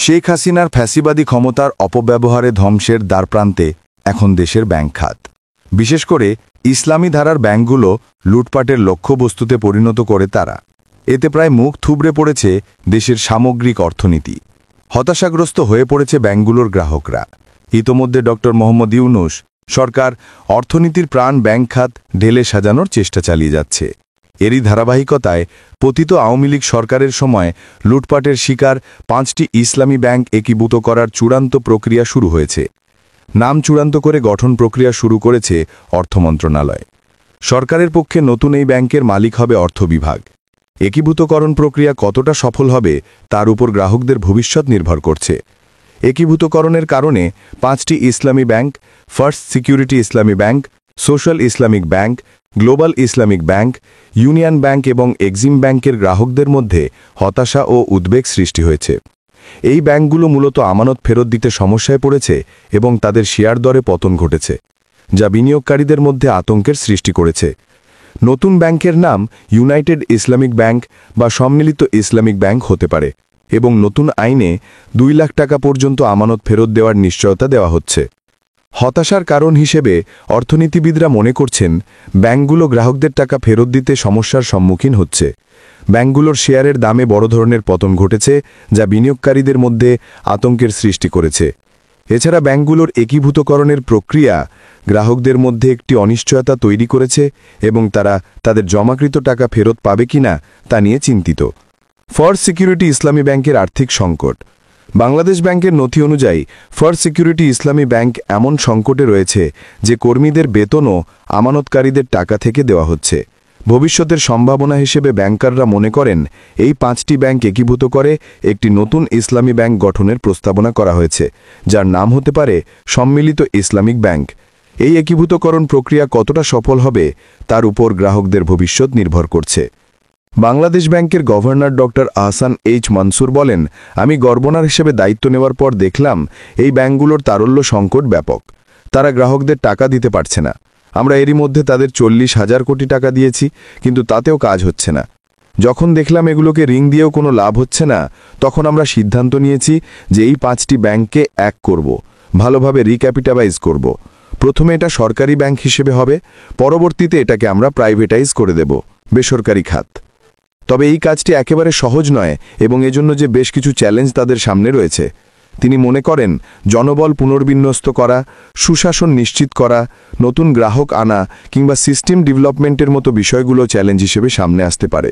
শেখ হাসিনার ফ্যাসিবাদী ক্ষমতার অপব্যবহারে ধ্বংসের দ্বারপ্রান্তে এখন দেশের ব্যাংক খাত। বিশেষ করে ইসলামী ধারার ব্যাংকগুলো লুটপাটের লক্ষ্যবস্তুতে পরিণত করে তারা। এতে প্রায় মুখ থুবড়ে পড়েছে দেশের সামগ্রিক অর্থনীতি। হতাশাগ্রস্ত হয়ে পড়েছে ব্যাংকগুলোর গ্রাহকরা। ইতোমধ্যে ডক্টর মোহাম্মদ ইউনূস সরকার অর্থনীতির প্রাণ ব্যাংক খাত ঢেলে সাজানোর চেষ্টা চালিয়ে যাচ্ছে। এরই ধারাবাহিকতায় পতিত আওয়ামী লীগ সরকারের সময় লুটপাটের শিকার 5টি ইসলামী ব্যাংক একীভূত করার চূড়ান্ত প্রক্রিয়া শুরু হয়েছে। নাম চূড়ান্ত করে গঠন প্রক্রিয়া শুরু করেছে অর্থ মন্ত্রণালয়। সরকারের পক্ষে নতুন এই ব্যাংকের মালিক হবে অর্থ বিভাগ। একীভূতকরণ প্রক্রিয়া কতটা সফল হবে তার উপর গ্রাহকদের ভবিষ্যৎ নির্ভর করছে। একীভূতকরণের কারণে 5টি ইসলামী ব্যাংক, ফার্স্ট সিকিউরিটি ইসলামী bank, social Islamic bank, global Islamic bank, union bank এবং এক্সিম ব্যাংকের গ্রাহকদের মধ্যে হতাশা ও উদ্বেগ সৃষ্টি হয়েছে। এই ব্যাংকগুলো মূলত আমানত ফেরত দিতে সমস্যায় পড়েছে এবং তাদের শেয়ার দরে পতন ঘটেছে, যা বিনিয়োগকারীদের মধ্যে আতঙ্কের সৃষ্টি করেছে। নতুন ব্যাংকের নাম ইউনাইটেড ইসলামিক ব্যাংক বা সম্মিলিত ইসলামিক ব্যাংক হতে পারে এবং নতুন আইনে 2 লাখ টাকা পর্যন্ত আমানত ফেরত দেওয়ার নিশ্চয়তা দেওয়া হচ্ছে। হতাশার কারণ হিসেবে অর্থনীতিবিদরা মনে করছেন ব্যাংকগুলো গ্রাহকদের টাকা ফেরত দিতে সমস্যার সম্মুখীন হচ্ছে। ব্যাংকগুলোর শেয়ারের দামে বড় ধরনের পতন ঘটেছে, যা বিনিয়োগকারীদের মধ্যে আতঙ্কের সৃষ্টি করেছে। এছাড়া ব্যাংকগুলোর একীভূতকরণের প্রক্রিয়া গ্রাহকদের মধ্যে একটি অনিশ্চয়তা তৈরি করেছে এবং তারা তাদের জমাকৃত টাকা ফেরত পাবে কিনা তা নিয়ে চিন্তিত। ফার্স্ট সিকিউরিটি ইসলামী ব্যাংকের আর্থিক সংকট। বাংলাদেশ ব্যাংকের নথি অনুযায়ী ফার্স্ট সিকিউরিটি ইসলামী ব্যাংক এমন সংকটে রয়েছে যে কর্মীদের বেতনও আমানতকারীদের টাকা থেকে দেওয়া হচ্ছে। ভবিষ্যতের সম্ভাবনা হিসেবে ব্যাংকাররা মনে করেন এই 5টি ব্যাংক একীভূত করে একটি নতুন ইসলামী ব্যাংক গঠনের প্রস্তাবনা করা হয়েছে, যার নাম হতে পারে সম্মিলিত ইসলামিক ব্যাংক। এই একীভূতকরণ প্রক্রিয়া কতটা সফল হবে তার উপর গ্রাহকদের ভবিষ্যৎ নির্ভর করছে। বাংলাদেশ ব্যাংকের governor doctor Ahsan H Mansur বলেন, আমি গভর্নর হিসেবে দায়িত্ব নেওয়ার পর দেখলাম এই ব্যাংকগুলোর তারল্য সংকট ব্যাপক। তারা গ্রাহকদের টাকা দিতে পারছে না। আমরা এরই মধ্যে তাদের 40,000 কোটি টাকা দিয়েছি, কিন্তু তাতেও কাজ হচ্ছে না। যখন দেখলাম এগুলোকে ঋণ দিয়েও কোনো লাভ হচ্ছে না, তখন আমরা সিদ্ধান্ত নিয়েছি যে এই 5টি ব্যাংককে এক করব, ভালোভাবে রিক্যাপিটালাইজ করব। প্রথমে এটা সরকারি ব্যাংক হিসেবে হবে, পরবর্তীতে এটাকে আমরা প্রাইভেটাইজ করে দেব, বেসরকারি খাত। তবে এই কাজটি একেবারে সহজ নয় এবং এজন্য যে বেশ কিছু চ্যালেঞ্জ তাদের সামনে রয়েছে। তিনি মনে করেন জনবল পুনর্বিন্যস্ত করা, সুশাসন নিশ্চিত করা, নতুন গ্রাহক আনা কিংবা সিস্টেম ডেভেলপমেন্টের মতো বিষয়গুলো চ্যালেঞ্জ হিসেবে সামনে আসতে পারে।